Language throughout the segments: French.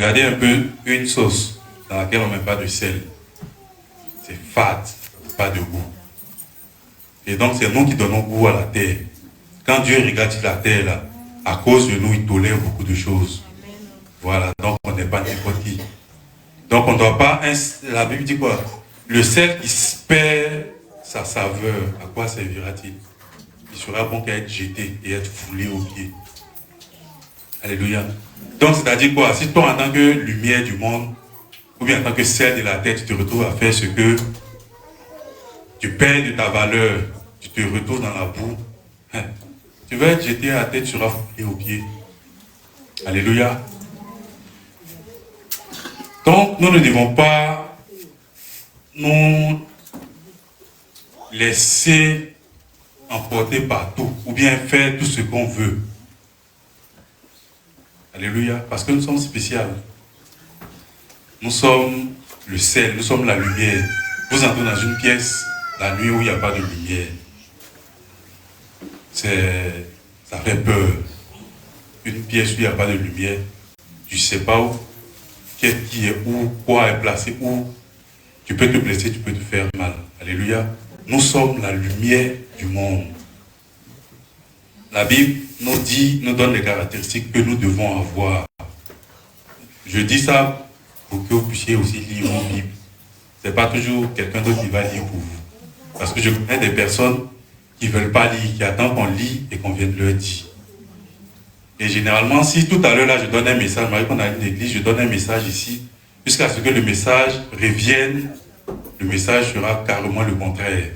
Regardez un peu une sauce dans laquelle on ne met pas de sel. C'est fade, pas de goût. Et donc c'est nous qui donnons goût à la terre. Quand Dieu regarde la terre là, à cause de nous, il tolère beaucoup de choses. Voilà, donc on n'est pas n'importe qui. Donc on ne doit pas... La Bible dit quoi? Le sel qui perd sa saveur, à quoi servira-t-il? Il sera bon qu'à être jeté et être foulé aux pieds. Alléluia. Donc c'est-à-dire quoi? Si toi en tant que lumière du monde, ou bien en tant que sel de la terre, tu te retrouves à faire ce que tu perds de ta valeur, tu te retrouves dans la boue, tu vas être jeté à la tête, tu seras foulé aux pieds. Alléluia. Donc, nous ne devons pas nous laisser emporter partout ou bien faire tout ce qu'on veut. Alléluia. Parce que nous sommes spéciaux. Nous sommes le sel, nous sommes la lumière. Vous entrez dans une pièce la nuit où il n'y a pas de lumière. Ça fait peur. Une pièce où il n'y a pas de lumière, tu ne sais pas où, qu'est-ce qui est où, quoi est placé où. Tu peux te blesser, tu peux te faire mal. Alléluia. Nous sommes la lumière du monde. La Bible nous dit, nous donne les caractéristiques que nous devons avoir. Je dis ça pour que vous puissiez aussi lire mon Bible. Ce n'est pas toujours quelqu'un d'autre qui va lire pour vous. Parce que je connais des personnes qui ne veulent pas lire, qui attendent qu'on lit et qu'on vienne leur dire. Et généralement, si tout à l'heure, là, je donne un message, malgré qu'on a une église, je donne un message ici, jusqu'à ce que le message revienne, le message sera carrément le contraire.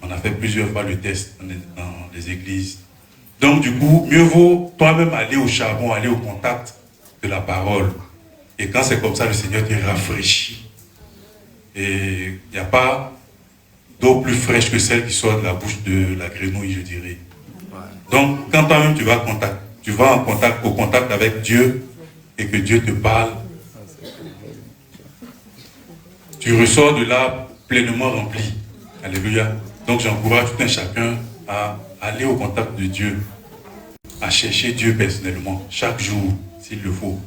On a fait plusieurs fois le test dans les églises. Donc, du coup, mieux vaut toi-même aller au charbon, aller au contact de la parole. Et quand c'est comme ça, le Seigneur te rafraîchit. Et il n'y a pas d'eau plus fraîche que celle qui sort de la bouche de la grenouille, je dirais. Donc, quand toi-même tu vas au contact avec Dieu et que Dieu te parle, tu ressors de là pleinement rempli. Alléluia. Donc, j'encourage tout un chacun à aller au contact de Dieu, à chercher Dieu personnellement, chaque jour, s'il le faut.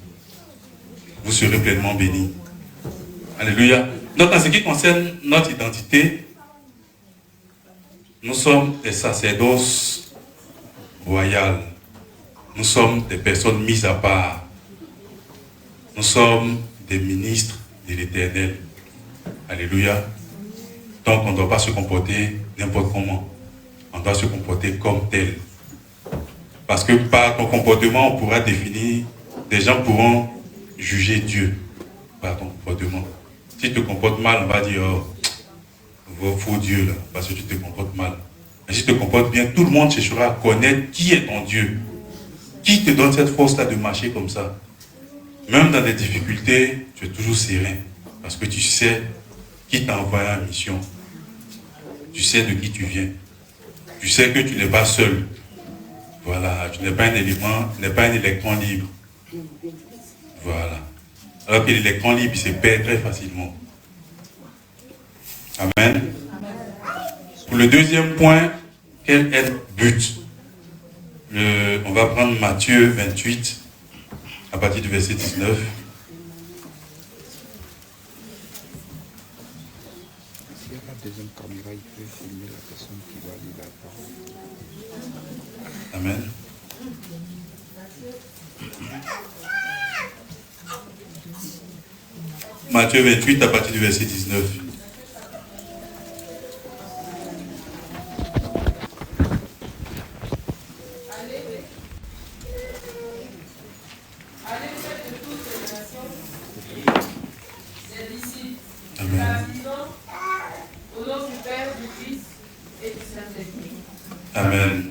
Vous serez pleinement bénis. Alléluia. Donc, en ce qui concerne notre identité, nous sommes des sacerdoces royales. Nous sommes des personnes mises à part. Nous sommes des ministres de l'Éternel. Alléluia. Donc, on ne doit pas se comporter n'importe comment. On doit se comporter comme tel. Parce que par ton comportement, on pourra définir, des gens pourront juger Dieu par ton comportement. Si tu te comportes mal, on va dire, oh, faux Dieu là, parce que tu te comportes mal. Mais si tu te comportes bien, tout le monde cherchera à connaître qui est ton Dieu. Qui te donne cette force-là de marcher comme ça? Même dans des difficultés, tu es toujours serein. Parce que tu sais qui t'a envoyé en mission. Tu sais de qui tu viens. Tu sais que tu n'es pas seul. Voilà, tu n'es pas un élément, tu n'es pas un électron libre. Voilà. Alors que l'électron libre, il se perd très facilement. Amen. Pour le deuxième point, quel est le but? On va prendre Matthieu 28, à partir du verset 19. Deuxième caméra, il peut filmer la personne qui va lire la parole. Amen. Matthieu 28 à partir du verset 19. Amen.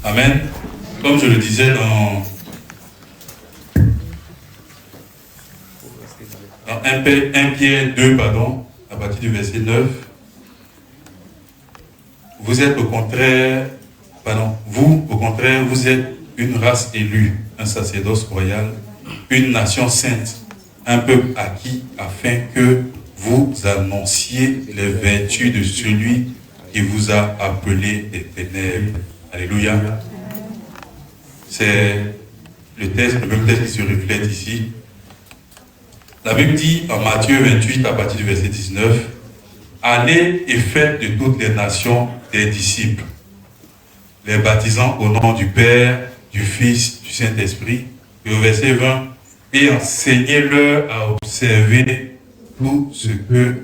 Amen. Comme je le disais dans 1 Pierre 2, à partir du verset 9, vous êtes au contraire, vous, au contraire, vous êtes une race élue, un sacerdoce royal, une nation sainte, un peuple acquis, afin que vous annonciez les vertus de celui qui vous a appelé des ténèbres. Alléluia. C'est le même texte qui se reflète ici. La Bible dit en Matthieu 28, à partir du verset 19, « Allez et faites de toutes les nations des disciples, les baptisant au nom du Père, du Fils, du Saint-Esprit. » Et au verset 20, « Et enseignez-leur à observer tout ce que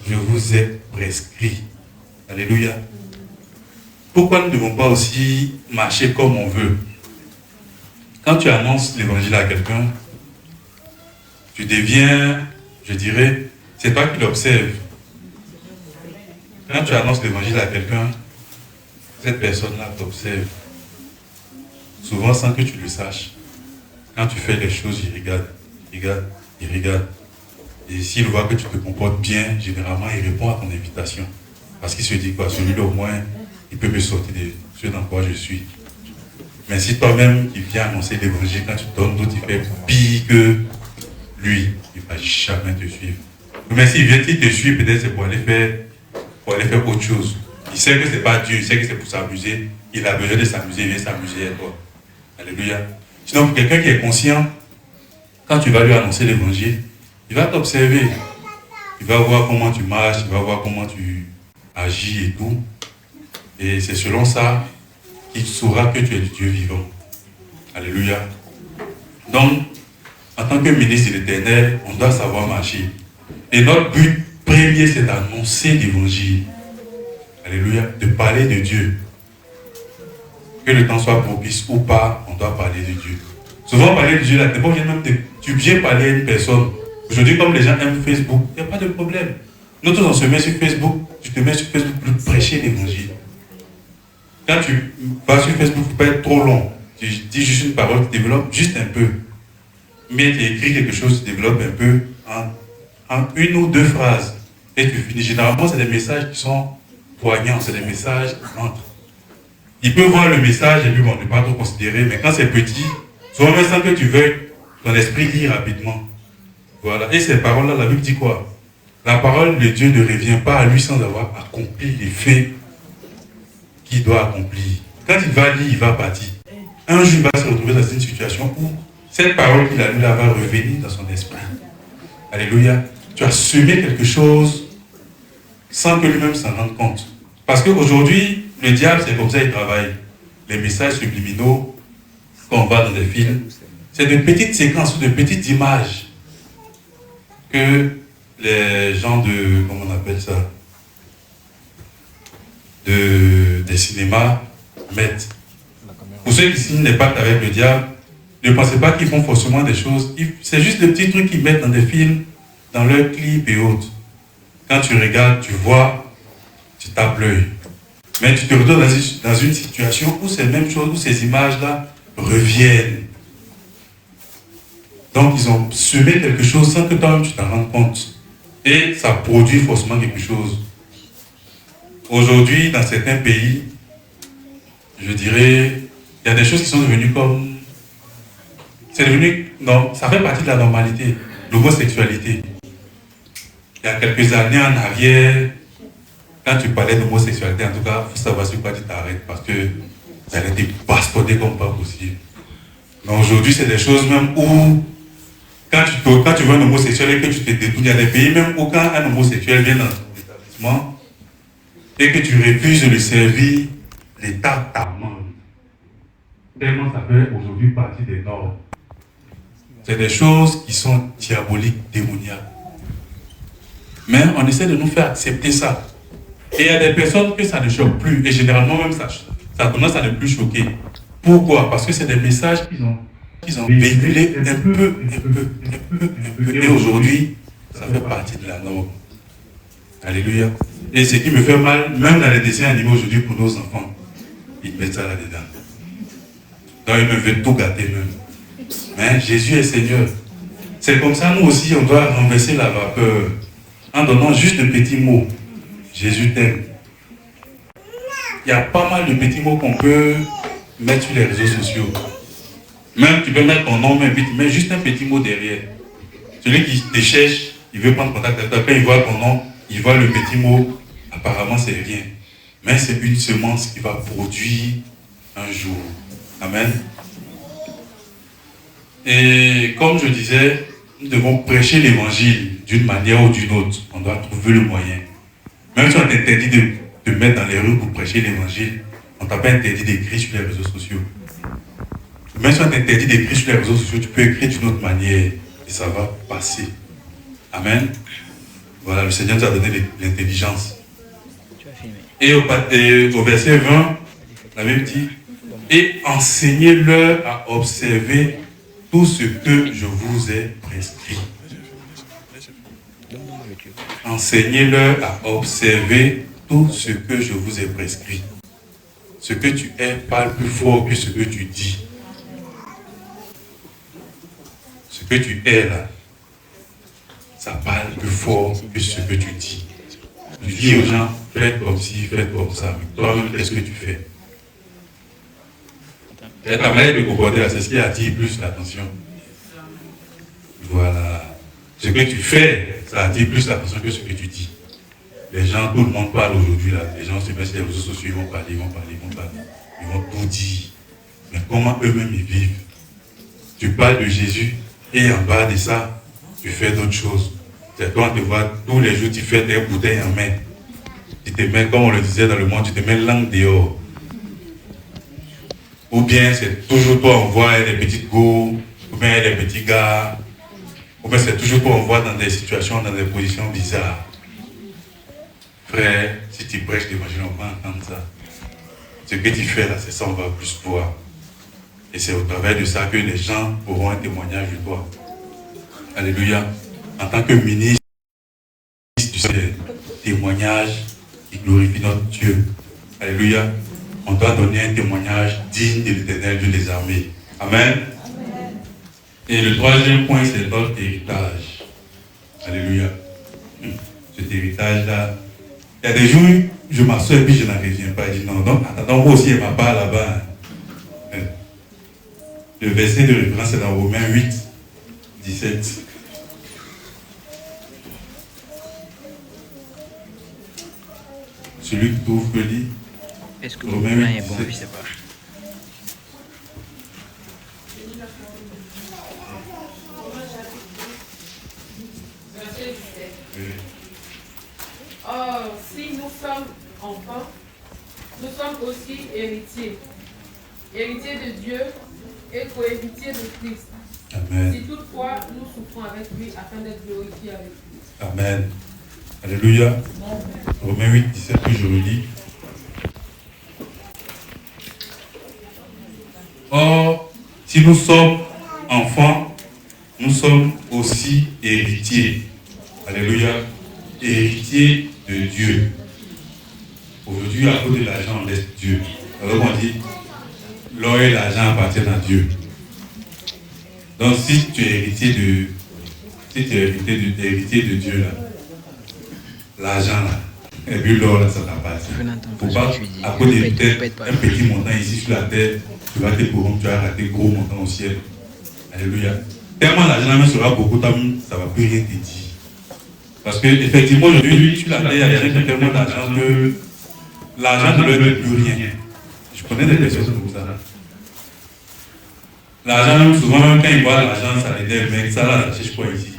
je vous ai prescrit. » Alléluia. Pourquoi nous ne devons pas aussi marcher comme on veut? Quand tu annonces l'évangile à quelqu'un, tu deviens, je dirais, c'est toi qui l'observes. Quand tu annonces l'évangile à quelqu'un, cette personne-là t'observe. Souvent sans que tu le saches. Quand tu fais les choses, il regarde, il regarde. Et s'il voit que tu te comportes bien, généralement, il répond à ton invitation. Parce qu'il se dit quoi, celui-là au moins, il peut me sortir de ce dans quoi je suis. Mais si toi-même, qui viens annoncer l'évangile, quand tu donnes d'autres, il fait pire que lui, il ne va jamais te suivre. Mais s'il vient, il te suit, peut-être c'est pour aller faire autre chose. Il sait que ce n'est pas Dieu, il sait que c'est pour s'amuser. Il a besoin de s'amuser, il vient s'amuser à toi. Alléluia. Sinon, pour quelqu'un qui est conscient, quand tu vas lui annoncer l'évangile, il va t'observer. Il va voir comment tu marches, il va voir comment tu agis et tout. Et c'est selon ça qu'il saura que tu es du Dieu vivant. Alléluia. Donc, en tant que ministre de l'Éternel, on doit savoir marcher. Et notre but premier, c'est d'annoncer l'évangile. Alléluia. De parler de Dieu. Que le temps soit propice ou pas, on doit parler de Dieu. Souvent, parler de Dieu, là, tu viens parler à une personne. Aujourd'hui, comme les gens aiment Facebook, il n'y a pas de problème. Nous tous, on se met sur Facebook, tu te mets sur Facebook pour prêcher l'évangile. Quand tu vas sur Facebook, il ne faut pas être trop long. Tu dis juste une parole, tu développes juste un peu. Mais tu écris quelque chose, tu développes un peu en une ou deux phrases. Et tu finis. Généralement, c'est des messages qui sont poignants, c'est des messages qui entrent. Il peut voir le message et puis bon, ne pas trop considérer, mais quand c'est petit, souvent même sans que tu veuilles, ton esprit lit rapidement. Voilà. Et ces paroles-là, la Bible dit quoi? La parole de Dieu ne revient pas à lui sans avoir accompli les faits qu'il doit accomplir. Quand il va lire, il va partir. Un jour, il va se retrouver dans une situation où cette parole qu'il a lue là va revenir dans son esprit. Alléluia. Tu as semé quelque chose sans que lui-même s'en rende compte. Parce qu'aujourd'hui, le diable, c'est comme ça qu'il travaille. Les messages subliminaux qu'on voit dans des films, c'est de petites séquences ou de petites images que les gens de, comment on appelle ça, des cinémas mettent. Pour ceux qui signent les pactes avec le diable, ne pensez pas qu'ils font forcément des choses. C'est juste des petits trucs qu'ils mettent dans des films, dans leurs clips et autres. Quand tu regardes, tu vois, tu tapes l'œil. Mais tu te retrouves dans une situation où ces mêmes choses, où ces images-là reviennent. Donc, ils ont semé quelque chose sans que toi-même tu t'en rendes compte. Et ça produit forcément quelque chose. Aujourd'hui, dans certains pays, je dirais, il y a des choses qui sont devenues comme... C'est devenu... Non, ça fait partie de la normalité, l'homosexualité. Il y a quelques années en arrière, quand tu parlais d'homosexualité, en tout cas, il faut savoir sur quoi tu t'arrêtes, parce que ça a été passeporté comme pas possible. Mais aujourd'hui, c'est des choses même où, quand tu vois un homosexuel et que tu te détournes, il y a des pays même où quand un homosexuel vient dans ton établissement et que tu refuses de le servir, l'État t'amende. Tellement ça fait aujourd'hui partie des normes. C'est des choses qui sont diaboliques, démoniaques. Mais on essaie de nous faire accepter ça. Et il y a des personnes que ça ne choque plus. Et généralement même ça a tendance à ne plus choquer. Pourquoi? Parce que c'est des messages qu'ils ont véhiculés un peu. Et aujourd'hui, ça fait partie de la norme. Alléluia. Et ce qui me fait mal, même dans les dessins animés aujourd'hui pour nos enfants, ils mettent ça là-dedans. Donc ils me veulent tout gâter même. Mais Jésus est Seigneur. C'est comme ça, nous aussi, on doit renverser la vapeur en donnant juste de petits mots. Jésus t'aime. Il y a pas mal de petits mots qu'on peut mettre sur les réseaux sociaux. Même tu peux mettre ton nom, mais tu mets juste un petit mot derrière. Celui qui te cherche, il veut prendre contact avec toi. Quand il voit ton nom, il voit le petit mot. Apparemment, c'est rien. Mais c'est une semence qui va produire un jour. Amen. Et comme je disais, nous devons prêcher l'évangile d'une manière ou d'une autre. On doit trouver le moyen. Même si on t'interdit de te mettre dans les rues pour prêcher l'évangile, on ne t'a pas interdit d'écrire sur les réseaux sociaux. Même si on t'interdit d'écrire sur les réseaux sociaux, tu peux écrire d'une autre manière et ça va passer. Amen. Voilà, le Seigneur nous a donné l'intelligence. Et au verset 20, la Bible dit, et enseignez-leur à observer tout ce que je vous ai prescrit. Enseignez-leur à observer tout ce que je vous ai prescrit. Ce que tu es parle plus fort que ce que tu dis. Ce que tu es là, ça parle plus fort que ce que tu dis. Tu dis aux gens, faites comme ci, faites comme ça. Mais toi-même, qu'est-ce que tu fais? Et ta manière de comporter là, c'est ce qui attire plus l'attention. Voilà. Ce que tu fais, ça attire plus l'attention que ce que tu dis. Les gens, tout le monde parle aujourd'hui là. Les gens se mettent sur les réseaux sociaux, ils vont parler. Ils vont tout dire. Mais comment eux-mêmes ils vivent? Tu parles de Jésus et en bas de ça, tu fais d'autres choses. C'est toi, on te voit tous les jours, tu fais des bouteilles en main. Tu te mets, comme on le disait dans le monde, tu te mets langue dehors. Ou bien c'est toujours toi, on voit les petites go, ou bien les petits gars. Ou bien c'est toujours toi, on voit dans des situations, dans des positions bizarres. Frère, si tu prêches l'évangile, on va entendre ça. Ce que tu fais là, c'est ça, on va plus voir. Et c'est au travers de ça que les gens auront un témoignage de toi. Alléluia. En tant que ministre du Seigneur, témoignage qui glorifie notre Dieu. Alléluia. On doit donner un témoignage digne de l'Éternel Dieu des armées. Amen. Et le troisième point, c'est notre héritage. Alléluia. Cet héritage-là. Il y a des jours, je m'assois et puis je n'en reviens pas. Je dis non, attends, moi aussi, il m'a pas là-bas. Le verset de référence est dans Romains 8, 17. Celui qui trouve que lit. Est-ce que Romains 8, est bon? Je ne sais pas. Or, si nous sommes enfants, nous sommes aussi héritiers. Héritiers de Dieu et co-héritiers de Christ. Amen. Si toutefois nous souffrons avec lui afin d'être glorifiés avec lui. Amen. Alléluia. Romains 8, 17 que je relis. Or, si nous sommes enfants, nous sommes aussi héritiers. Alléluia. Héritiers de Dieu. Aujourd'hui, à cause de l'argent, on laisse Dieu. Alors on dit, l'or et l'argent appartiennent à Dieu. Donc si tu es héritier de Dieu là, l'argent là, et puis l'or là, ça t'appartient. Faut pas, à cause de peut-être un petit montant ici sur la terre, tu vas te corrompre, tu vas rater gros montant au ciel. Alléluia. Tellement l'argent même sera beaucoup, ça ne va plus rien te dire. Parce que effectivement aujourd'hui, sur la terre, il y a des gens qui ont tellement d'argent que l'argent ne leur donne plus rien. Je connais des personnes comme ça. L'argent, souvent, quand ils voient l'argent, ça les dit, mec, ça là, ça cherche quoi ici?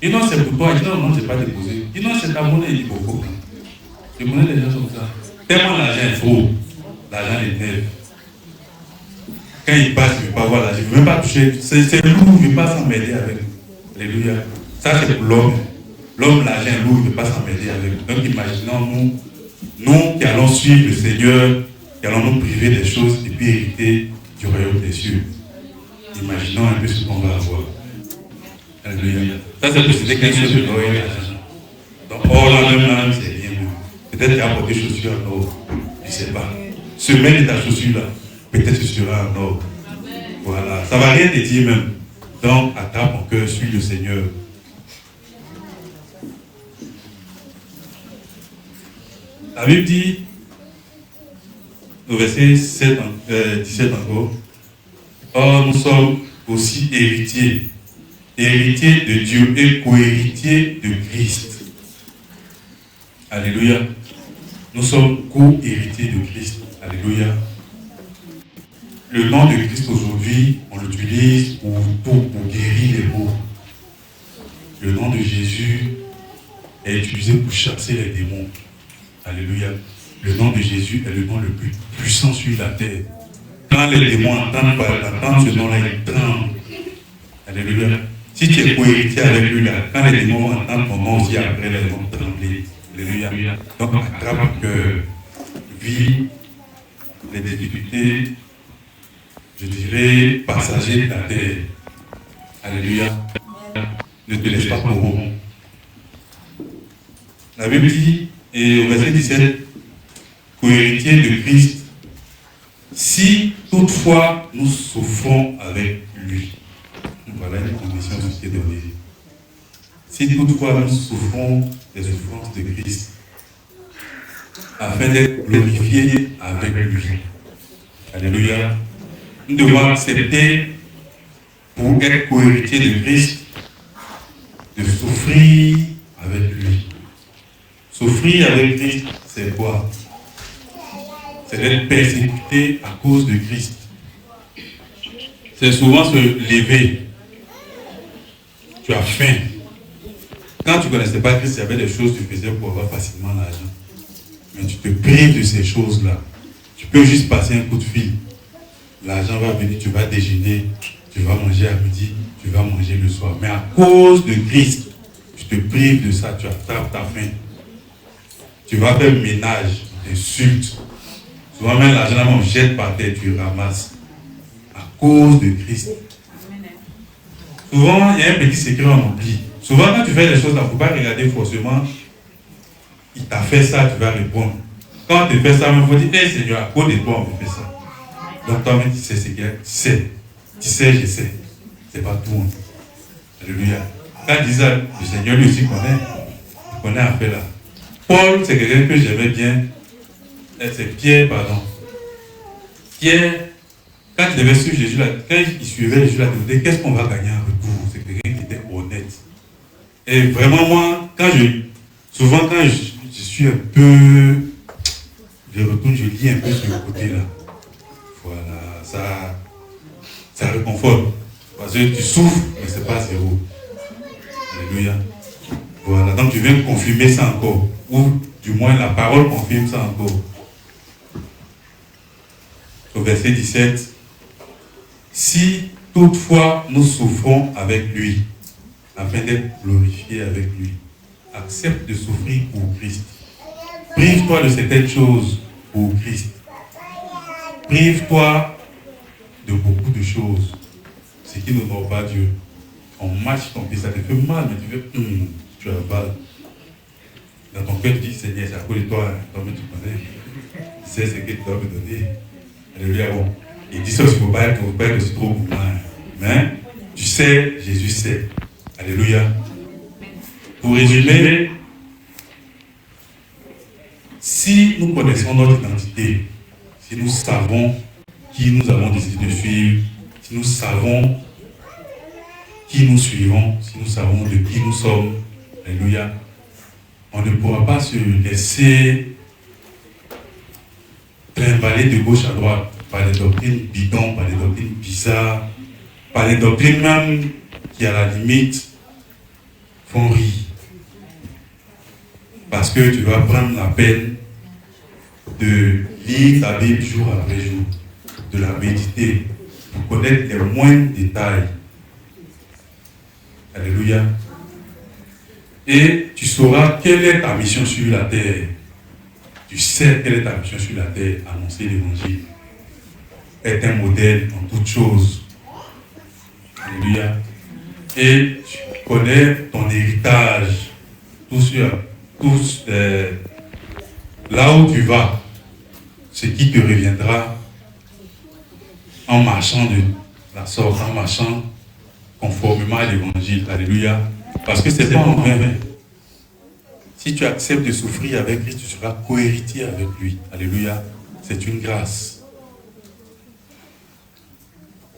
Et non, c'est pour toi. Il dit non, je n'ai pas déposé. Il dit non, c'est ta monnaie, il dit beaucoup. Je connais des gens comme ça. Tellement l'argent est trop, l'argent est neuf. Quand il passe, il ne veut pas voir l'argent, il ne veut même pas toucher. C'est lourd, il ne veut pas s'emmêler avec. Alléluia. Ça, c'est pour l'homme. L'homme, l'argent est lourd, il ne veut pas s'emmêler avec. Donc, imaginons nous qui allons suivre le Seigneur, qui allons nous priver des choses et puis hériter du royaume des cieux. Imaginons un peu ce qu'on va avoir. Alléluia. Ça, c'est posséder quelque chose de l'or et l'argent. Donc, or, là même, c'est rien. Peut-être qu'il y a apporté chaussures en or. Je ne sais pas. Semelle de ta chaussure là, peut-être ce sera en or. Voilà. Ça ne va rien te dire même. Donc, attrape mon cœur, suis le Seigneur. La Bible dit, au verset 17 encore, or nous sommes aussi héritiers, héritiers de Dieu et co-héritiers de Christ. Alléluia. Nous sommes co-héritiers de Christ. Alléluia. le nom de Christ aujourd'hui, on l'utilise pour tout, pour guérir les maux. Le nom de Jésus est utilisé pour chasser les démons. Alléluia. Le nom de Jésus est le nom le plus puissant sur la terre. Quand les démons entendent ce nom-là, ils tremblent. Alléluia. Si tu es cohérité avec lui, là, quand les démons vont entendre ton nom aussi, après, ils vont trembler. Alléluia. Donc, attrape que vie, les difficultés, je dirais, passagers de la terre. Alléluia. Ne te laisse pas corrompre. La Bible dit, et au verset 17, co-héritier de Christ, si toutefois nous souffrons avec lui. Voilà une condition qui est donnée. Si toutefois nous souffrons des souffrances de Christ, afin d'être glorifiés avec lui. Alléluia. Nous devons accepter, pour être co-héritier de Christ, de souffrir avec lui. Souffrir avec Christ, c'est quoi? C'est d'être persécuté à cause de Christ. C'est souvent se lever. Tu as faim. Quand tu ne connaissais pas Christ, il y avait des choses que tu faisais pour avoir facilement l'argent. Mais tu te prives de ces choses-là. Tu peux juste passer un coup de fil. L'argent va venir, tu vas déjeuner, tu vas manger à midi, tu vas manger le soir. Mais à cause de Christ, tu te prives de ça, tu attrapes ta faim. Tu vas faire ménage, t'insultes. Souvent même l'argent, on jette par terre, tu ramasses. À cause de Christ. Souvent, il y a un petit secret, on oublie. Souvent, quand tu fais des choses, il ne faut pas regarder forcément. Il t'a fait ça, tu vas répondre. Quand tu fais ça, il faut dire, hé Seigneur, à cause de toi, on me fait ça. Donc toi-même, tu sais ce qu'il y a. Tu sais. Tu sais, je sais. C'est pas tout. Alléluia. Quand il disait, le Seigneur lui aussi connaît. Il connaît un peu là. Paul, c'est quelqu'un que j'aimais bien. C'est Pierre, pardon. Pierre, quand il devait suivre Jésus, quand il suivait Jésus, il disait, qu'est-ce qu'on va gagner en retour? C'est quelqu'un qui était honnête. Et vraiment, moi, souvent quand je suis un peu, je retourne, je lis un peu sur le côté là. Voilà, ça réconforte. Parce que tu souffres, mais ce n'est pas zéro. Alléluia. Voilà, donc tu viens confirmer ça encore. Ou du moins la parole confirme ça encore. Au verset 17. Si toutefois nous souffrons avec lui, afin d'être glorifiés avec lui, accepte de souffrir pour Christ. Prive-toi de certaines choses pour Christ. Prive-toi de beaucoup de choses. Ce qui n'honore pas Dieu. On marche ton pied, ça te fait mal, mais tu fais, tu avales. Dans ton cœur, tu dis, Seigneur, c'est à cause de toi, toi-même tu connais. Tu sais ce que tu dois me donner. Alléluia. Bon. Il dit ça, il ne faut pas être aussi trop gourmand. Mais tu sais, Jésus sait. Alléluia. Pour résumer, si nous connaissons notre identité, si nous savons qui nous avons décidé de suivre, si nous savons qui nous suivons, si nous savons de qui nous sommes, alléluia, on ne pourra pas se laisser trimballer de gauche à droite par des doctrines bidons, par des doctrines bizarres, par des doctrines même qui à la limite font rire. Parce que tu vas prendre la peine de lire ta Bible jour après jour, de la méditer, pour connaître les moindres détails. Alléluia. Et tu sauras quelle est ta mission sur la terre. Tu sais quelle est ta mission sur la terre, annoncer l'évangile. Être un modèle en toutes choses. Alléluia. Et tu connais ton héritage. Là où tu vas, ce qui te reviendra en marchant de la sorte, en marchant conformément à l'évangile. Alléluia. Parce que c'est pas en vain. Si tu acceptes de souffrir avec Christ, tu seras co-héritier avec lui. Alléluia. C'est une grâce.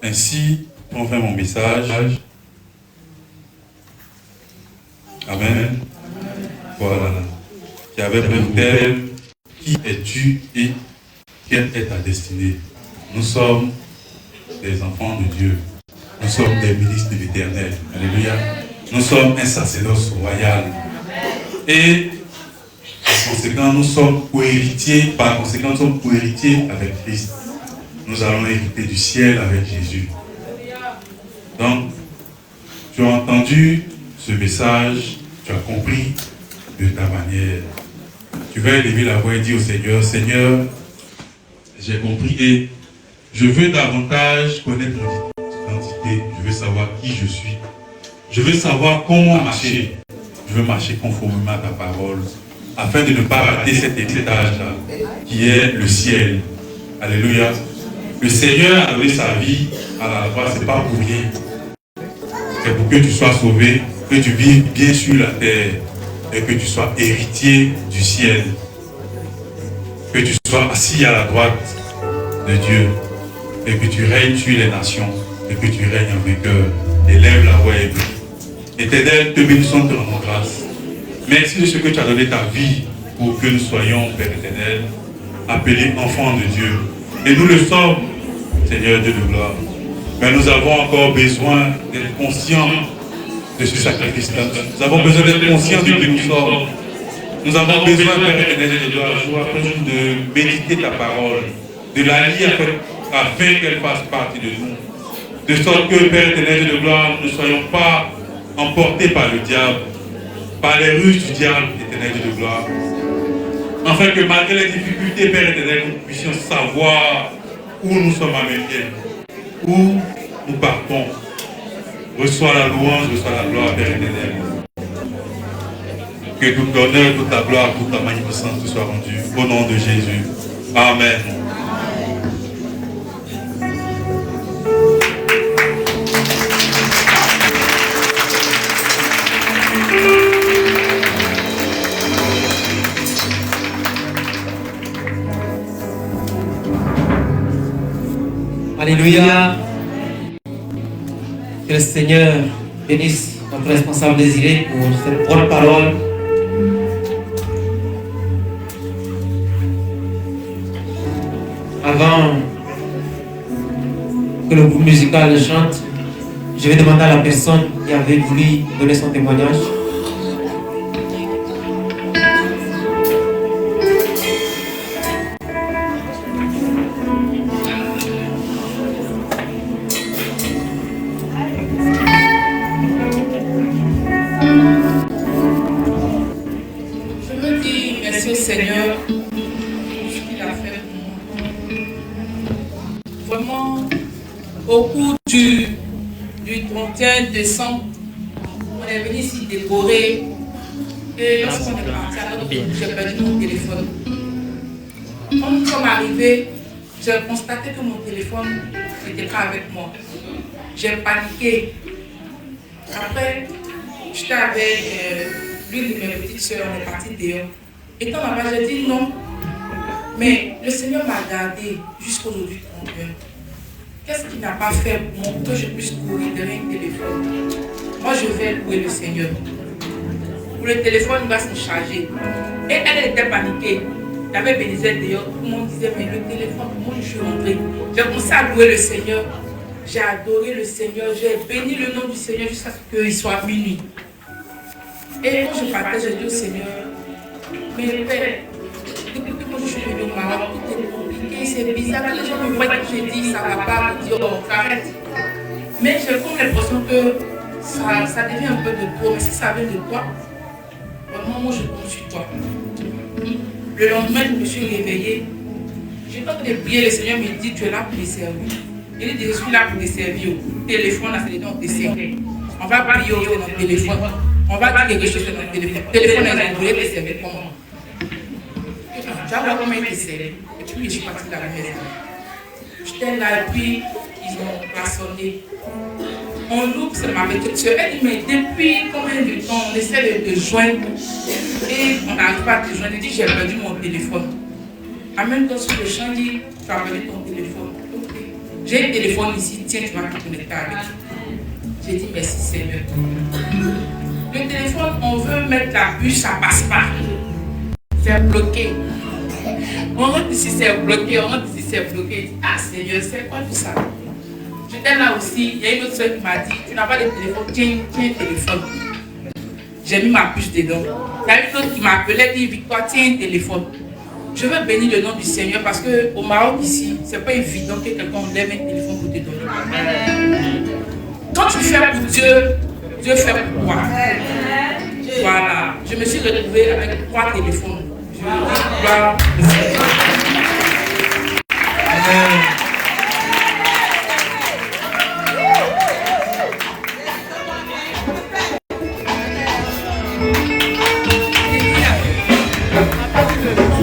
Ainsi, on fait mon message. Amen. Voilà. Qui avait pour thème, qui es-tu et quelle est ta destinée? Nous sommes des enfants de Dieu. Nous sommes des ministres de l'Éternel. Alléluia. Nous sommes un sacerdoce royal. Et par conséquent, nous sommes co-héritiers. Par conséquent, nous sommes co-héritiers avec Christ. Nous allons hériter du ciel avec Jésus. Donc, tu as entendu ce message, tu as compris de ta manière. Tu vas élever la voix et dire au Seigneur, Seigneur, j'ai compris et je veux davantage connaître mon identité. Je veux savoir qui je suis. Je veux savoir comment marcher. Je veux marcher conformément à ta parole, afin de ne pas rater cet étage-là, qui est le ciel. Alléluia. Le Seigneur a donné sa vie à la croix, ce n'est pas pour rien. C'est pour que tu sois sauvé, que tu vives bien sur la terre, et que tu sois héritier du ciel. Que tu sois assis à la droite de Dieu, et que tu règnes sur les nations, et que tu règnes en vainqueur. Élève la voix et prie. Éternel, te bénissons, te rendons grâce. Merci de ce que tu as donné ta vie pour que nous soyons, Père éternel, appelés enfants de Dieu. Et nous le sommes, Seigneur Dieu de gloire. Mais nous avons encore besoin d'être conscients de ce sacrifice-là. Nous avons besoin d'être conscients de qui nous sommes. Nous avons besoin, Père éternel de gloire, de méditer ta parole, de la lire afin qu'elle fasse partie de nous. De sorte que, Père éternel de gloire, nous ne soyons pas emportés par le diable, par les ruses du diable, éternel de gloire. Afin que malgré les difficultés, Père éternel, nous puissions savoir où nous sommes amenés, où nous partons. Reçois la louange, reçois la gloire, Père éternel. Que tout l'honneur, toute la gloire, toute la magnificence te soit rendue. Au nom de Jésus. Amen. Alléluia. Que le Seigneur bénisse notre responsable désiré pour cette bonne parole. Avant que le groupe musical chante, je vais demander à la personne qui avait voulu donner son témoignage. Décembre, on est venu ici décorer et lorsqu'on est parti à notre groupe, j'ai perdu mon téléphone. Quand nous sommes arrivés, j'ai constaté que mon téléphone n'était pas avec moi. J'ai paniqué. Après, j'étais avec l'une de mes petites soeurs, on est parti dehors. Et quand là-bas, j'ai dit non. Mais le Seigneur m'a gardé jusqu'aujourd'hui 31. Qu'est-ce qu'il n'a pas fait pour moi que je puisse courir derrière un téléphone? Moi, je vais louer le Seigneur. Pour le téléphone, il va se charger. Et elle était paniquée. Il y avait Bénizet dehors. Tout le monde disait, mais le téléphone, moi, je suis rentrée. J'ai commencé à louer le Seigneur. J'ai adoré le Seigneur. J'ai béni le nom du Seigneur jusqu'à ce qu'il soit minuit. Et quand je partais, j'ai dit au Seigneur, mais Père, depuis que je suis venue au Maroc, tout est compliqué, c'est bizarre. Les gens me voient que je dis, ça ne va pas, me dire, oh, arrête. Mais j'ai comme l'impression que ça devient un peu de trop. Mais si ça vient de toi, vraiment, moi je compte sur toi. Le lendemain, je me suis réveillée. J'ai pas de prier, le Seigneur me dit, tu es là pour les servir. Il dit, je suis là pour les servir. Le téléphone, là, c'est les dons de servir. On va prier au notre téléphone. On va dire quelque chose sur notre téléphone. Le téléphone, ils ont voulu te servir comment? Tu vas voir comment ils te servent. Et puis, je suis partie de la maison. J'étais là et puis, ils ont klaxonné. On loupe, c'est ma petite soeur. Elle dit, mais depuis combien de temps on essaie de te joindre et on n'arrive pas à te joindre. Elle dit, j'ai perdu mon téléphone. En même temps, sur le champ, il dit, tu as perdu ton téléphone. Ok. J'ai un téléphone ici, tiens, tu vas te connecter avec. J'ai dit, merci Seigneur. Le téléphone, on veut mettre la puce, ça passe pas. C'est bloqué. On rentre ici, c'est bloqué. On rentre ici, c'est bloqué. Ah Seigneur, c'est quoi tout ça? J'étais là aussi, il y a une autre soeur qui m'a dit, tu n'as pas de téléphone, tiens un téléphone. J'ai mis ma puce dedans. Il y a une autre qui m'appelait, dit Victoire, tiens un téléphone. Je veux bénir le nom du Seigneur parce qu'au Maroc ici, c'est pas évident que quelqu'un lève un téléphone pour te donner. Quand tu fais pour Dieu, Dieu fait pour toi. Voilà, je me suis retrouvée avec 3 téléphones. Je dis gloire au Seigneur.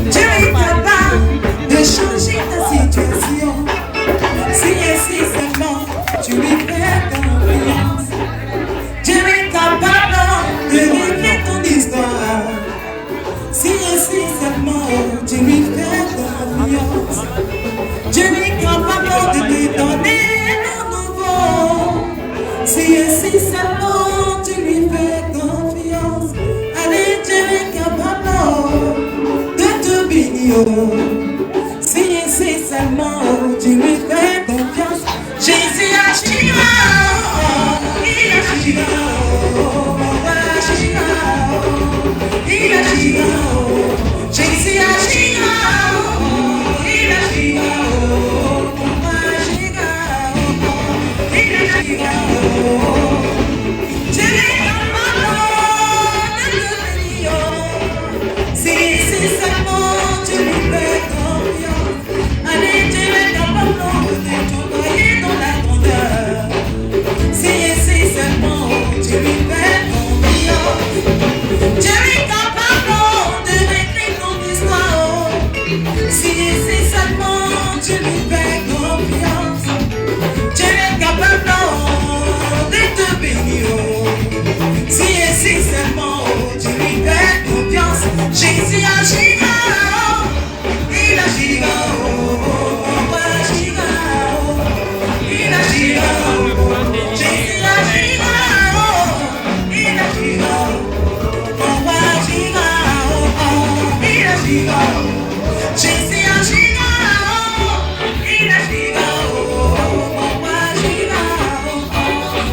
Dieu est capable de changer ta situation. Si et si seulement tu lui fais confiance. Dieu est capable de régler ton histoire. Si et si seulement tu lui fais confiance. Dieu est capable de te donner un nouveau. Si et si seulement tu lui fais confiance. Allez, Dieu est capable de te bénir. Si et si seulement tu lui fais confiance. Jésus agira, il agira, il agira, Jésus agira, il agira, il agira, Dieu est capable de te bénir. Si seulement tu lui fais confiance. Allez, Dieu est capable de t'envoyer dans la grandeur. Si seulement tu lui fais confiance. Dieu est capable de réécrire ton histoire. Si seulement tu lui fais confiance. Dieu est capable de te bénir. Si seulement tu lui fais confiance. Jésus agira, il agira, il agira, Jésus agira, il agira, il agira, Jésus agira, il agira,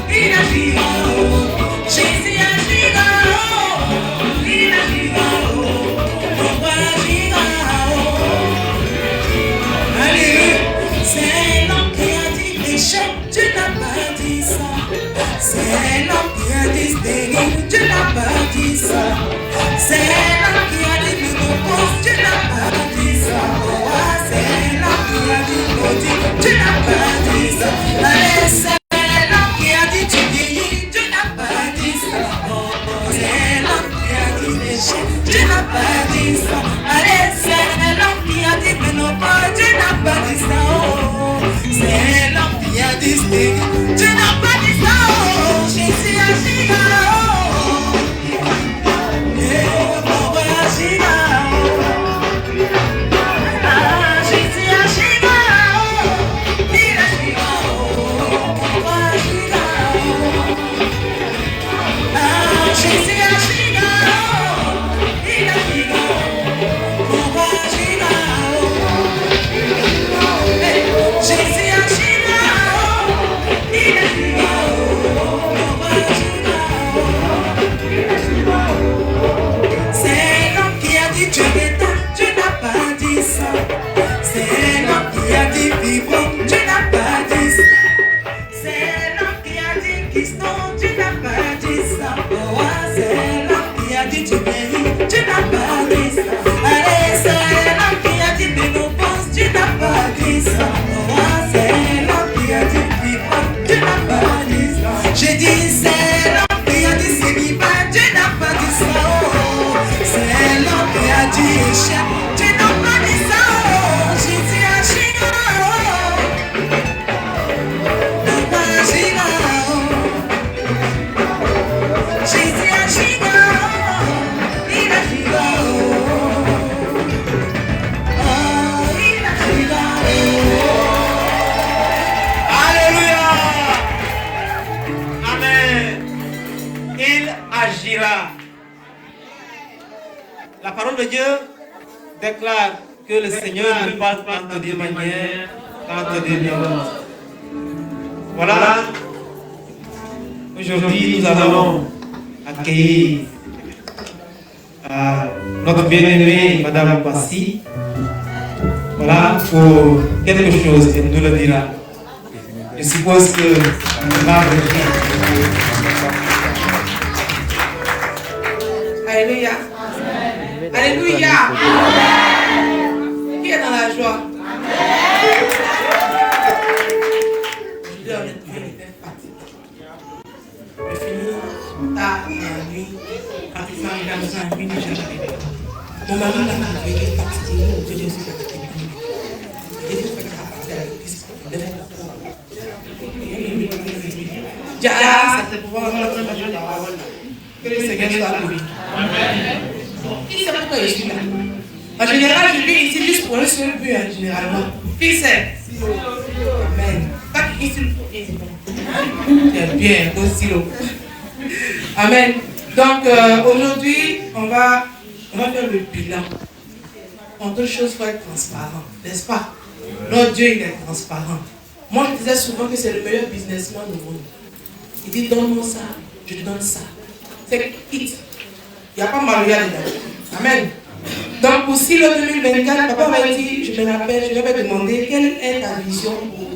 il agira, Jésus agira, il agira. C'est l'homme qui a dit péché, tu n'as pas dit ça. C'est l'homme qui a dit stérile, tu n'as pas dit ça. C'est l'homme qui a dit ménopause, tu n'as pas dit ça. C'est l'homme qui a dit maudit, tu n'as pas dit ça. Allez, c'est l'homme qui a dit tu vieillis, tu n'as pas dit ça. C'est l'homme qui a dit péché, tu n'as pas dit ça. Allez, c'est l'homme qui a dit ménopause, tu n'as pas dit ça. C'est l'homme qui a dit stérile, tu n'as pas dit ça. Jésus agira, Jésus agira, il agira, Jésus agira, il agira, Jésus agira, il agira. C'est l'homme qui a dit tu n'as pas dit ça. C'est l'homme qui a dit vivant, tu n'as pas dit ça. C'est l'homme qui a dit Kiston, tu n'as pas dit ça. C'est l'homme qui a dit tu mérites, tu n'as pas dit ça. Allez, c'est l'homme qui a dit ménopause, tu n'as pas dit ça. C'est l'homme qui a dit vivant, tu n'as pas dit ça. J'ai dit c'est l'homme qui a dit célibat, tu n'as pas dit ça. C'est l'homme qui a dit échec, tu n'as pas dit ça. Jésus agira, agira, Jésus agira, il agira, il agira. Alléluia. Amen. Il agira. La parole de Dieu déclare que le Seigneur ne parle pas de manière, quand de violence. Voilà. Aujourd'hui, nous allons accueillir notre bien-aimée Madame Bassi. Voilà, pour quelque chose, elle nous le dira. Je suppose que va venir. Alléluia. Alléluia. Qui est dans la joie? Je dis honnêtement, il était fatigué. Je finis tard dans la nuit. Quand il fait arriver à la maison à la nuit, j'ai arrivé. Mon mari m'a dit qu'il était fatigué. Je dis, je suis fatigué. Je dis, je fais partie à l'église. J'ai hâte de pouvoir entendre la parole. Que le Seigneur soit béni. Qui sait pourquoi je suis là? En général, je viens ici juste pour un seul but, généralement. Qui sait? Amen. Pas qui ici c'est bien, aussi l'eau. Amen. Donc, aujourd'hui, on va faire le bilan. En deux choses, il faut être transparent, n'est-ce pas? Notre Dieu, il est transparent. Moi, je disais souvent que c'est le meilleur businessman au monde. Il dit, donne-moi ça, je te donne ça. C'est quitte. Il n'y a pas mal dedans. Amen. Donc, pour Silo 2024, papa m'a dit, je me rappelle, je lui avais demandé quelle est ta vision pour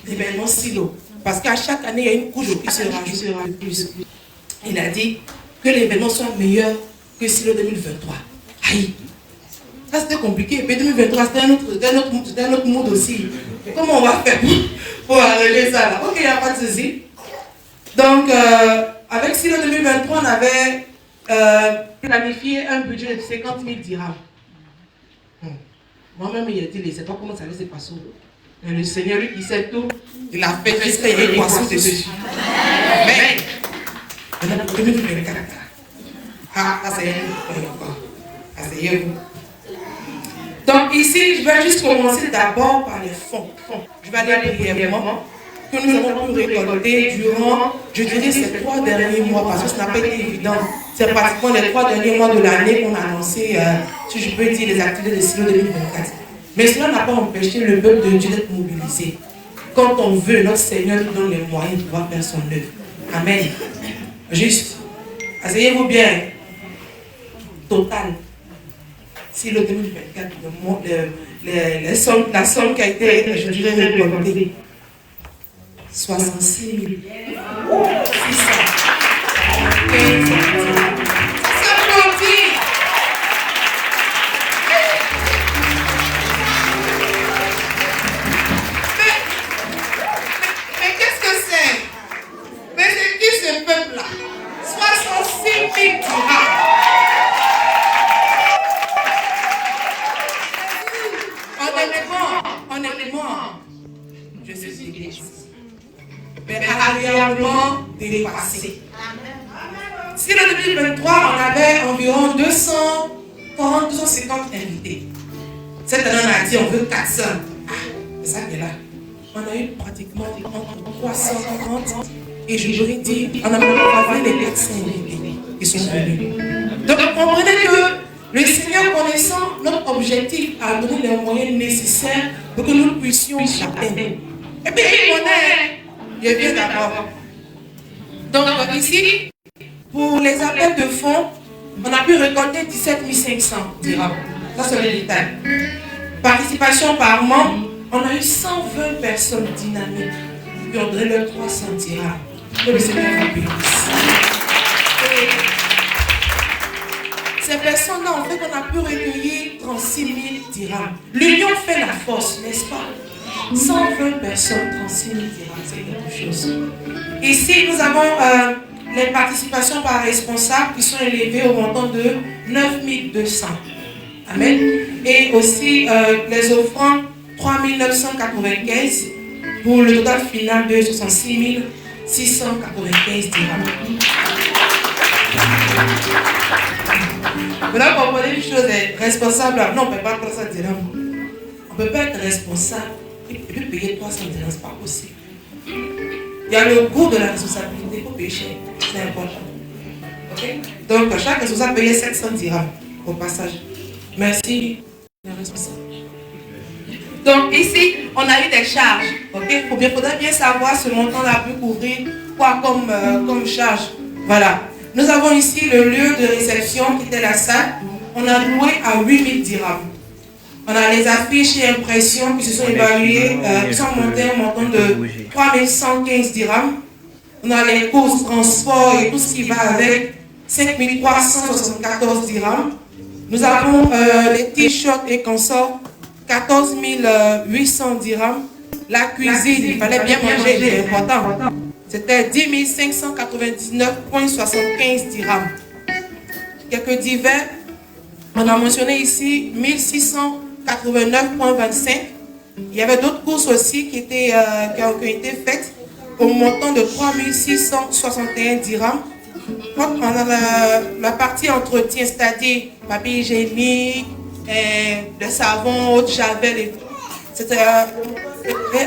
l'événement Silo. Parce qu'à chaque année, il y a une couche qui se rajoutera de plus. Il a dit que l'événement soit meilleur que Silo 2023. Aïe! Ça c'était compliqué. Puis 2023, c'était un autre monde aussi. Et comment on va faire pour arranger ça là? Ok, il n'y a pas de souci. Donc, avec Silo 2023, on avait planifié un budget de 50 000 dirhams. Moi-même, il a dit, je ne sais pas comment ça allait se passer. Le Seigneur, lui, il sait tout. Il a fait rester les poissons dessus. Mais, maintenant, pour 2024, asseyez-vous. Donc, ici, je vais juste commencer d'abord par les fonds. Je vais aller brièvement que nous avons pu récolter durant, je dirais, ces 3 derniers mois, parce que ça n'a pas été évident. C'est pratiquement les 3 derniers mois de l'année qu'on a annoncé, si je peux dire, les activités de Silo 2024. Mais cela n'a pas empêché le peuple de Dieu d'être mobilisé. Quand on veut, notre Seigneur nous donne les moyens de pouvoir faire son œuvre. Amen. Juste, asseyez-vous bien. Total. Silo 2024, la somme qui a été, je dirais, récoltée. 66 000. 600. Mais qu'est-ce que c'est? Mais c'est qui ce peuple-là? 66 000 dirhams. Honnêtement, je suis dépassé. Mais agréablement dépassé. Si en 2023, on avait environ 240, 250 invités. Cette année, on a dit on veut 400. Ah, c'est ça qui est là. On a eu pratiquement entre 330 et je voudrais dire, on a même pas vu les 400 invités qui sont venus. Donc, comprenez que le Seigneur, connaissant notre objectif, a donné les moyens nécessaires pour que nous puissions l'atteindre. Et puis, il connaît, il vient d'abord. Donc, ici, pour les appels de fonds, on a pu récolter 17 500 dirhams. Ça, c'est le détail. Participation par membre, on a eu 120 personnes dynamiques qui ont donné leurs 300 dirhams. Que le Seigneur vous bénisse. Ces personnes-là ont fait qu'on a pu recueillir 36 000 dirhams. L'union fait la force, n'est-ce pas? 120 personnes, 36 000 dirhams, c'est quelque chose. Ici, nous avons les participations par responsable qui sont élevées au montant de 9 200. Amen. Et aussi les offrandes 3 995 pour le total final de 66 695 dirhams. Vous là, vous comprenez une chose, responsable. Non, on ne peut pas 300 dirhams. On ne peut pas être responsable et puis payer 300 dirhams, ce n'est pas possible. Il y a le coût de la responsabilité pour payer cher. C'est important. Okay? Donc, chaque responsable payait 700 dirhams au passage. Merci, les responsables. Donc, ici, on a eu des charges. Il faudrait bien savoir ce montant-là peut couvrir quoi comme charge. Voilà. Nous avons ici le lieu de réception qui était la salle. On a loué à 8000 dirhams. On a les affiches et impressions qui se sont évaluées, qui sont montées à un montant de 3115 dirhams. On a les courses, transport et tout ce qui va avec, 5374 dirhams. Nous avons les t-shirts et consorts, 14 800 dirhams. La cuisine, il fallait bien manger, c'est important. C'était 10 599,75 dirhams. Quelques divers, on a mentionné ici 1689,25. Il y avait d'autres courses aussi qui ont été faites au montant de 3661 dirhams. On a la partie entretien, c'est-à-dire papier hygiénique, le savon, eau de javel et tout. C'était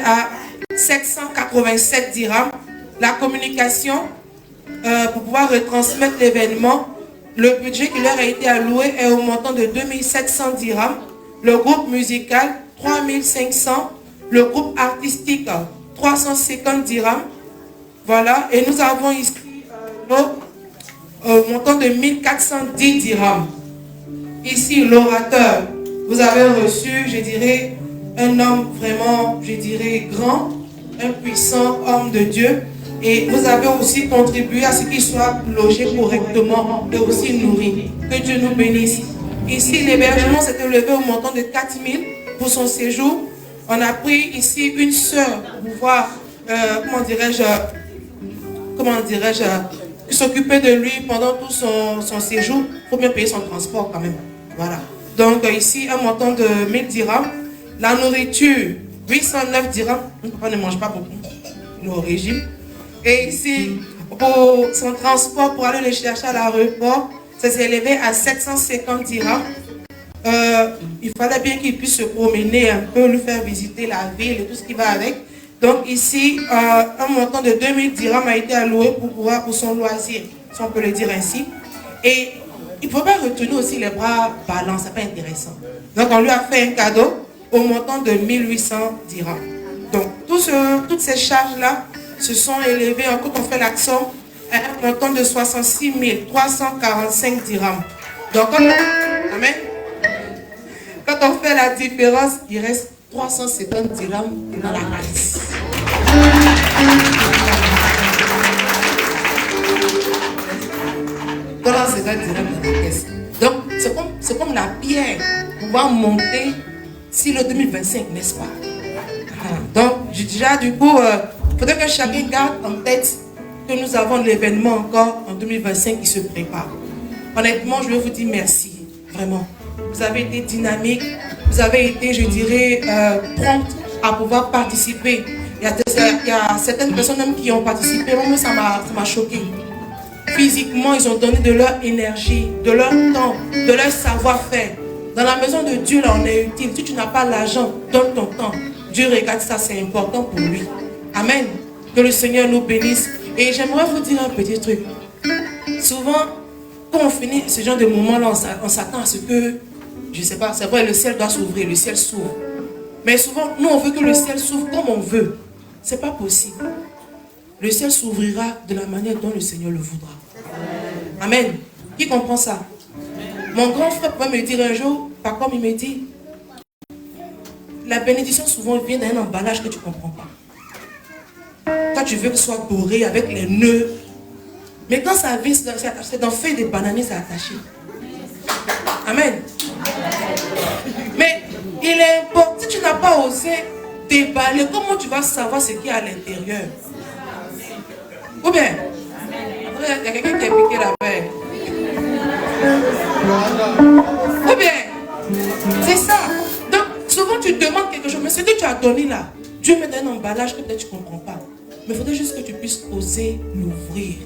à 787 dirhams. La communication, pour pouvoir retransmettre l'événement, le budget qui leur a été alloué est au montant de 2700 dirhams. Le groupe musical, 3500. Le groupe artistique, 350 dirhams. Voilà. Et nous avons ici au montant de 1410 dirhams. Ici, l'orateur, vous avez reçu, je dirais, un homme vraiment, je dirais, grand, un puissant homme de Dieu. Et vous avez aussi contribué à ce qu'il soit logé correctement et aussi nourri. Que Dieu nous bénisse. Ici, l'hébergement s'est élevé au montant de 4000 pour son séjour. On a pris ici une sœur pour pouvoir, comment dirais-je, s'occuper de lui pendant tout son séjour. Il faut bien payer son transport quand même. Voilà. Donc ici, un montant de 1000 dirhams. La nourriture, 809 dirhams. Mon papa ne mange pas beaucoup. Il est au régime. Et ici, pour son transport pour aller le chercher à l'aéroport, ça s'est élevé à 750 dirhams. Il fallait bien qu'il puisse se promener un peu, lui faire visiter la ville et tout ce qui va avec. Donc ici, un montant de 2000 dirhams a été alloué pour son loisir, si on peut le dire ainsi. Et il ne faut pas retenir aussi les bras ballants, ce n'est pas intéressant. Donc on lui a fait un cadeau au montant de 1800 dirhams. Donc toutes ces charges-là se sont élevées, quand on fait l'action, à un montant de 66 345 dirhams. Donc amen. Quand on fait la différence, il reste 350 dirhams dans la caisse. Donc, c'est comme la pierre pouvoir monter si le 2025, n'est-ce pas? Donc, déjà, du coup, il faudrait que chacun garde en tête que nous avons l'événement encore en 2025 qui se prépare. Honnêtement, je veux vous dire merci, vraiment. Vous avez été dynamique, vous avez été, je dirais, prompte à pouvoir participer. Il y a certaines personnes même qui ont participé, moi ça m'a choqué. Physiquement, ils ont donné de leur énergie, de leur temps, de leur savoir-faire. Dans la maison de Dieu, là, on est utile. Si tu n'as pas l'argent, donne ton temps. Dieu regarde ça, c'est important pour lui. Amen. Que le Seigneur nous bénisse. Et j'aimerais vous dire un petit truc. Souvent, quand on finit ce genre de moment-là, on s'attend à ce que, je ne sais pas, c'est vrai, le ciel doit s'ouvrir, le ciel s'ouvre. Mais souvent, nous, on veut que le ciel s'ouvre comme on veut. Ce n'est pas possible. Le ciel s'ouvrira de la manière dont le Seigneur le voudra. Amen. Qui comprend ça? Mon grand frère peut me dire un jour, par contre, il me dit, la bénédiction souvent vient d'un emballage que tu ne comprends pas. Toi, tu veux que ce soit doré avec les nœuds. Mais quand ça vient, c'est dans feuille de bananier, c'est attaché. Amen. Mais il est important, si tu n'as pas osé déballer, comment tu vas savoir ce qu'il y a à l'intérieur? Ou bien, il y a quelqu'un qui est piqué là-bas. Ou bien, c'est ça. Donc, souvent tu demandes quelque chose, mais ce que tu as donné là, Dieu met un emballage que peut-être tu ne comprends pas. Mais il faudrait juste que tu puisses oser l'ouvrir.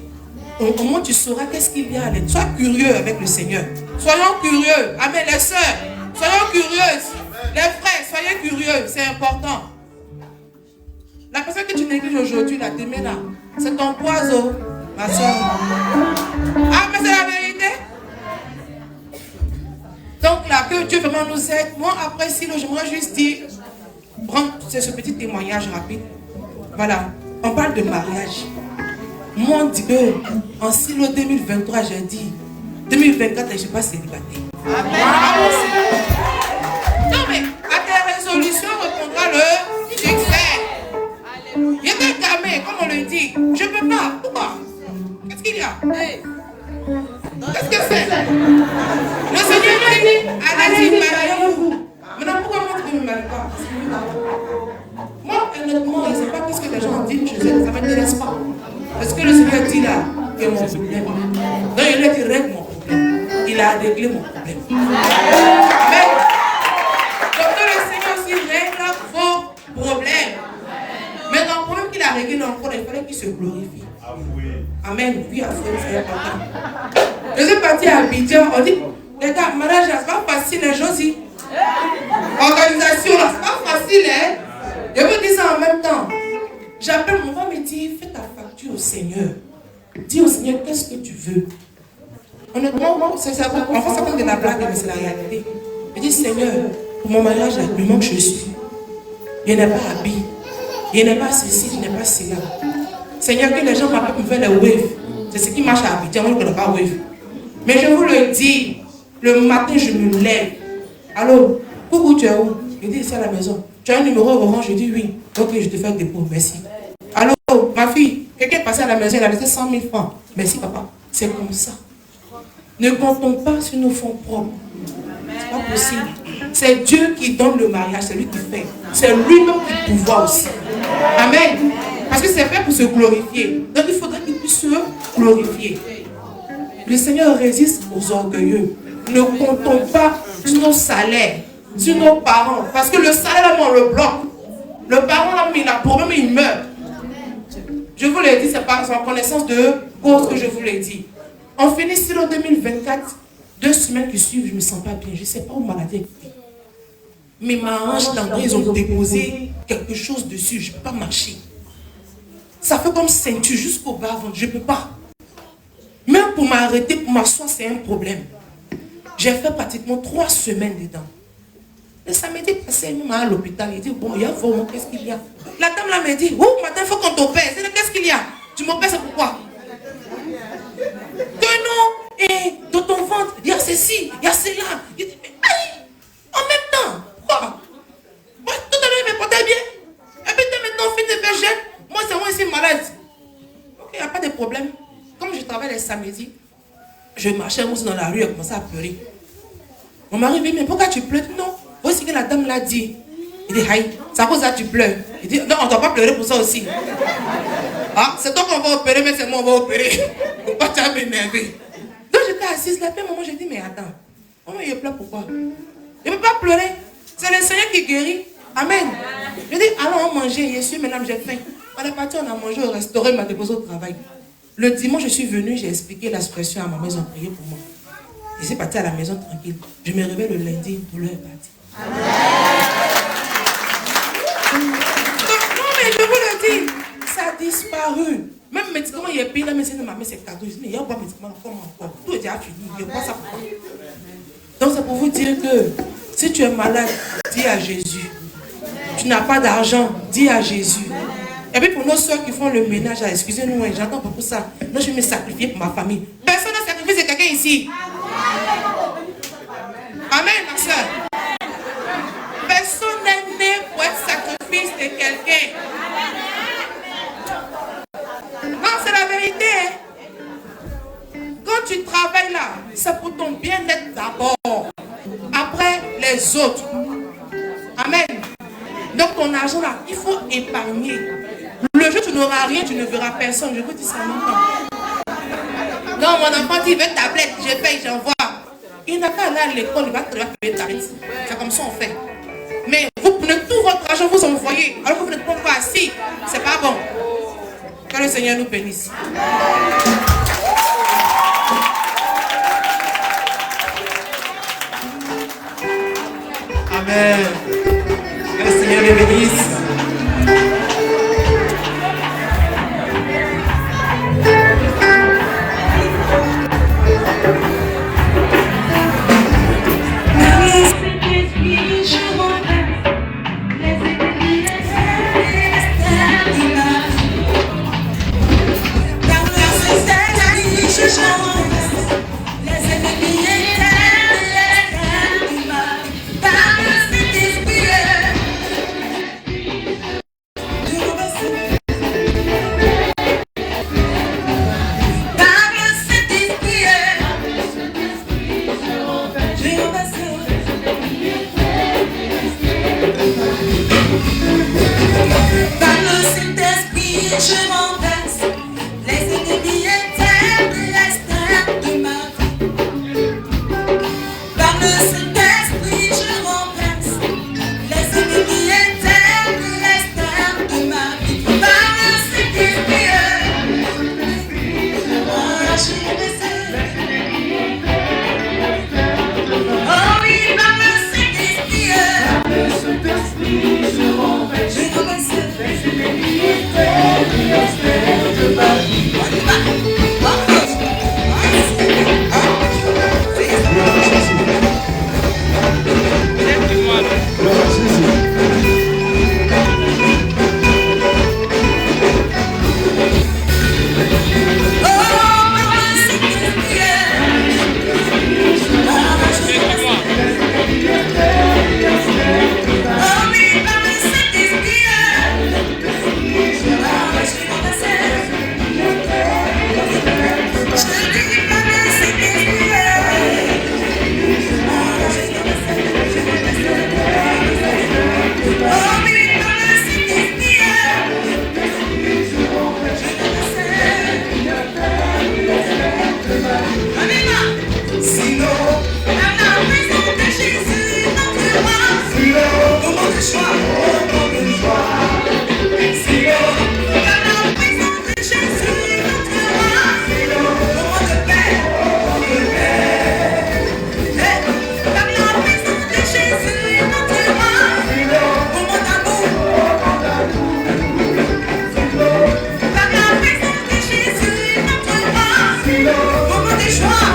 Au moins tu sauras qu'est-ce qu'il y a à l'intérieur. Sois curieux avec le Seigneur. Soyons curieux. Amen, les sœurs. Soyons curieuses. Les frères, soyez curieux. C'est important. La personne que tu négliges aujourd'hui, là, demain là, c'est ton poison, ma soeur. Ah, mais c'est la vérité. Donc là, que Dieu vraiment nous aide. Moi, après, si j'aimerais juste dire, c'est ce petit témoignage rapide. Voilà, on parle de mariage. Moi, on dit que en silo 2023, j'ai dit 2024, je ne suis pas célibataire. Amen. Non, mais à tes résolutions répondra le succès. J'étais gamé, comme on le dit. Je ne peux pas. Pourquoi? Qu'est-ce qu'il y a? Qu'est-ce que c'est? Le Seigneur m'a dit, allez-y, mariez-vous. Maintenant, pourquoi moi je ne me marie pas? Moi, honnêtement, je ne sais pas ce que les gens disent chez eux, ça ne m'intéresse pas. Parce que le Seigneur dit là, que mon problème. Donc il a dit, règle mon problème. Il a réglé mon problème. Amen. Donc que le Seigneur aussi règle vos problèmes. Mais dans le problème qu'il a réglé encore, il fallait qu'il se glorifie. Amen. Oui, c'est important. Je suis parti à Abidjan, on dit, les gars, mariage, c'est pas facile, les gens aussi. Organisation, là, c'est pas facile, hein. Je vous dis ça en même temps. J'appelle mon femme et dit, fais ta facture au Seigneur. Dis au Seigneur, qu'est-ce que tu veux? Honnêtement, moi, c'est ça. En fait, ça compte de la blague, mais c'est la réalité. Je dis, Seigneur, pour mon mariage, là, le moment que je suis, il n'y a pas habit, il n'y a pas ceci, il n'y a pas cela. Seigneur, que les gens m'appellent me faire les waves. C'est ce qui marche à Abidjan, moi je ne connais pas wave. Mais je vous le dis, le matin, je me lève. Allô, coucou, tu es où? Je dis, c'est à la maison. Tu as un numéro orange? Je dis, oui. Ok, je te fais un dépôt, merci. Allô, ma fille, quelqu'un est passé à la maison, il a laissé 100 000 francs. Merci, papa. C'est comme ça. Ne comptons pas sur nos fonds propres. C'est pas possible. C'est Dieu qui donne le mariage, c'est lui qui fait. C'est lui-même qui pouvoir aussi. Amen. Parce que c'est fait pour se glorifier. Donc il faudrait qu'il puisse se glorifier. Le Seigneur résiste aux orgueilleux. Ne comptons pas sur nos salaires, sur nos parents. Parce que le salaire, là, on le bloque. Le parent, là, il a problème, il meurt. Je vous l'ai dit, c'est par en connaissance de cause que je vous l'ai dit. On finit sur le 2024, 2 semaines qui suivent, je ne me sens pas bien. Je ne sais pas où maladie est. Mais ma hanche d'entrée, ils ont déposé quelque chose dessus. Je ne peux pas marcher. Ça fait comme ceinture jusqu'au bas-ventre. Je ne peux pas. Même pour m'arrêter, pour m'asseoir, c'est un problème. J'ai fait pratiquement 3 semaines dedans. Le samedi passé, il m'a à l'hôpital. Il dit, bon, il y a vraiment, qu'est-ce qu'il y a? La dame là me dit, oh, matin, il faut qu'on t'opère. Qu'est-ce qu'il y a? Tu m'opères, c'est pourquoi? Que non, et dans ton ventre, il y a ceci, il y a cela. Il dit, mais aïe, en même temps, pourquoi? Moi, tout à l'heure, il me portait bien. Et puis maintenant, on fait des végètes. Moi, c'est moi ici malade. Ok, il n'y a pas de problème. Comme je travaille les samedis, je marchais aussi dans la rue et commençais à pleurer. Mon mari me dit, mais pourquoi tu pleures? Non, voici que la dame l'a dit. Il dit, aïe, c'est à cause de ça que tu pleures. Il dit, non, on ne doit pas pleurer pour ça aussi. Ah, c'est toi qu'on va opérer, mais c'est moi qu'on va opérer. Pourquoi tu as m'énervé? Donc j'étais assise là, puis maman, j'ai dit, mais attends, maman, il pleure pourquoi? Il ne peut pas pleurer. C'est le Seigneur qui guérit. Amen. Je dis, allons manger. Je suis, madame, j'ai faim. On est parti, on a mangé au restaurant, il m'a déposé au travail. Le dimanche, je suis venue, j'ai expliqué l'expression à ma maison, prié pour moi. Je suis partie à la maison tranquille. Je me réveille le lundi, une douleur est partie. Non, mais je vous le dis, ça a disparu. Même médicament, il y a payé la médecine de ma mère, c'est cadeau. Je dis, mais il y a pas de médicament, comment encore? Tout est déjà fini. Je vois ça pourquoi. Donc c'est pour vous dire que si tu es malade, dis à Jésus. Tu n'as pas d'argent, dis à Jésus. Et puis pour nos soeurs qui font le ménage, excusez-nous, j'entends beaucoup ça. Moi, je vais me sacrifier pour ma famille. Personne n'a sacrifié, c'est quelqu'un ici. Amen, ma soeur. Personne n'est né pour être sacrifice de quelqu'un. Non, c'est la vérité. Quand tu travailles là, c'est pour ton bien-être d'abord. Après, les autres. Amen. Donc ton argent là, il faut épargner. Le jour où tu n'auras rien, tu ne verras personne. Je vous dis ça maintenant. Non, mon enfant dit, il veut tablette, je paye, j'envoie. Il n'a pas aller à l'école, il va payer tablette. C'est comme ça on fait. Mais vous prenez tout votre argent, vous envoyez, alors que vous n'êtes pas assis. C'est pas bon. Que le Seigneur nous bénisse. Amen. Que le Seigneur les bénisse. Moment de joie.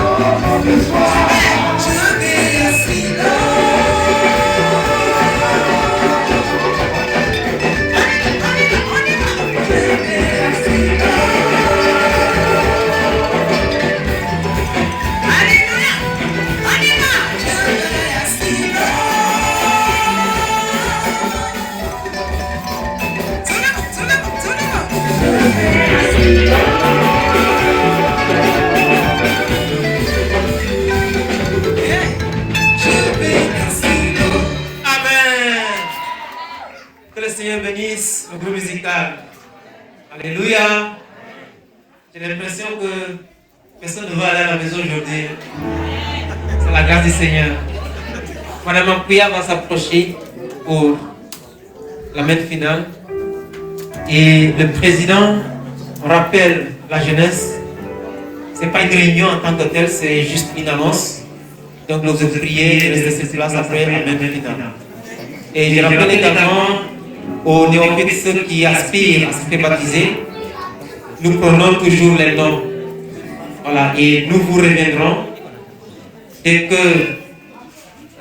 Je vais à Silo. Que le Seigneur bénisse le groupe musical. Alléluia. J'ai l'impression que personne ne va aller à la maison aujourd'hui. C'est la grâce du Seigneur. Madame Ampouya va s'approcher pour la messe finale. Et le président rappelle la jeunesse. Ce n'est pas une réunion en tant que telle, c'est juste une annonce. Donc nous vous priez de rester sur place après la messe finale. Et je rappelle également aux néophytes ceux qui aspirent à se faire baptiser, nous prenons toujours les noms. Voilà, et nous vous reviendrons dès que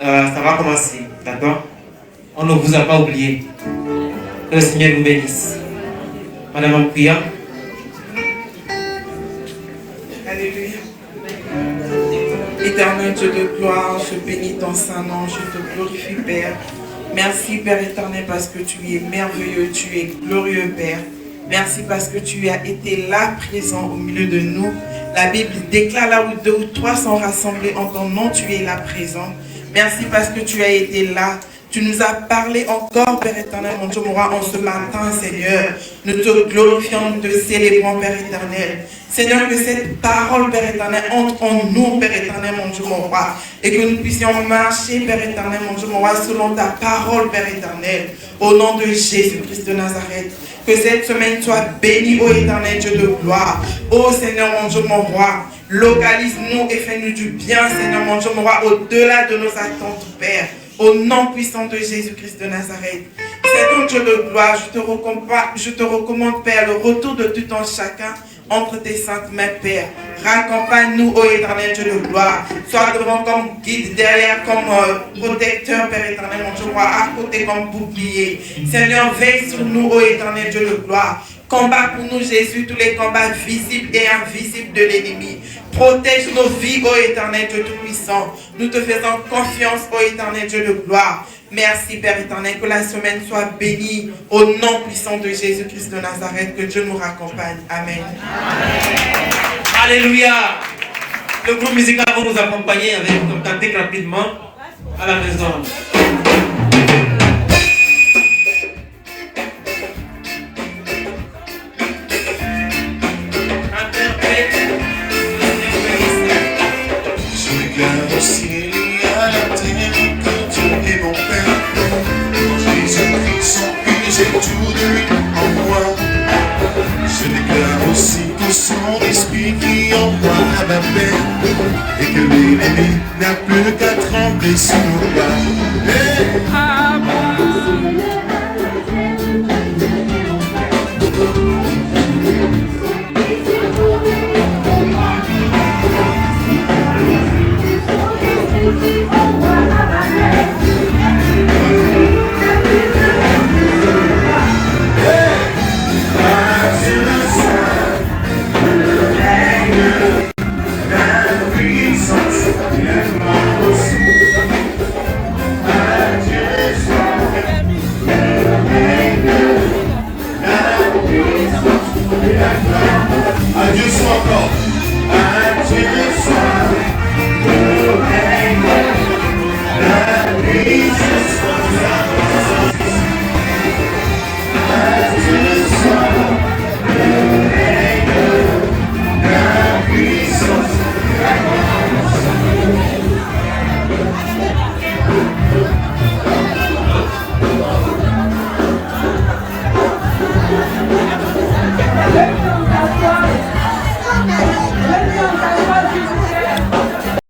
ça va commencer. D'accord? On ne vous a pas oublié. Que le Seigneur vous bénisse. Madame Ampouya. Alléluia. Éternel Dieu de gloire, je bénis ton saint nom, je te glorifie Père. Merci Père éternel parce que tu es merveilleux, tu es glorieux Père. Merci parce que tu as été là présent au milieu de nous. La Bible déclare là où 2 ou 3 sont rassemblés en ton nom, tu es là présent. Merci parce que tu as été là. Tu nous as parlé encore, Père éternel, mon Dieu, mon roi, en ce matin, Seigneur. Nous te glorifions, nous te célébrons, Père éternel. Seigneur, que cette parole, Père éternel, entre en nous, Père éternel, mon Dieu, mon roi. Et que nous puissions marcher, Père éternel, mon Dieu, mon roi, selon ta parole, Père éternel. Au nom de Jésus-Christ de Nazareth. Que cette semaine soit bénie, ô éternel Dieu de gloire. Ô Seigneur, mon Dieu, mon roi. Localise-nous et fais-nous du bien, Seigneur, mon Dieu, mon roi, au-delà de nos attentes, Père. Au nom puissant de Jésus-Christ de Nazareth. Seigneur Dieu de gloire, je te recommande, Père, le retour de tout en chacun entre tes saintes mains, Père. Raccompagne-nous, ô éternel Dieu de gloire. Sois devant comme guide, derrière comme protecteur, Père éternel, mon Dieu, à côté comme bouclier. Seigneur, veille sur nous, ô éternel Dieu de gloire. Combat pour nous, Jésus, tous les combats visibles et invisibles de l'ennemi. Protège nos vies, ô éternel Dieu Tout-Puissant. Nous te faisons confiance, ô éternel Dieu de gloire. Merci, Père éternel, que la semaine soit bénie au nom puissant de Jésus-Christ de Nazareth. Que Dieu nous raccompagne. Amen. Alléluia. Le groupe musical va nous accompagner avec un cantique rapidement à la maison. Au ciel et à la terre, que Dieu est mon Père. En Jésus-Christ, son Fils, j'ai tout de lui en moi. Je déclare aussi que son esprit qui en moi a ma paix, et que l'ennemi n'a plus qu'à trembler sous nos pas.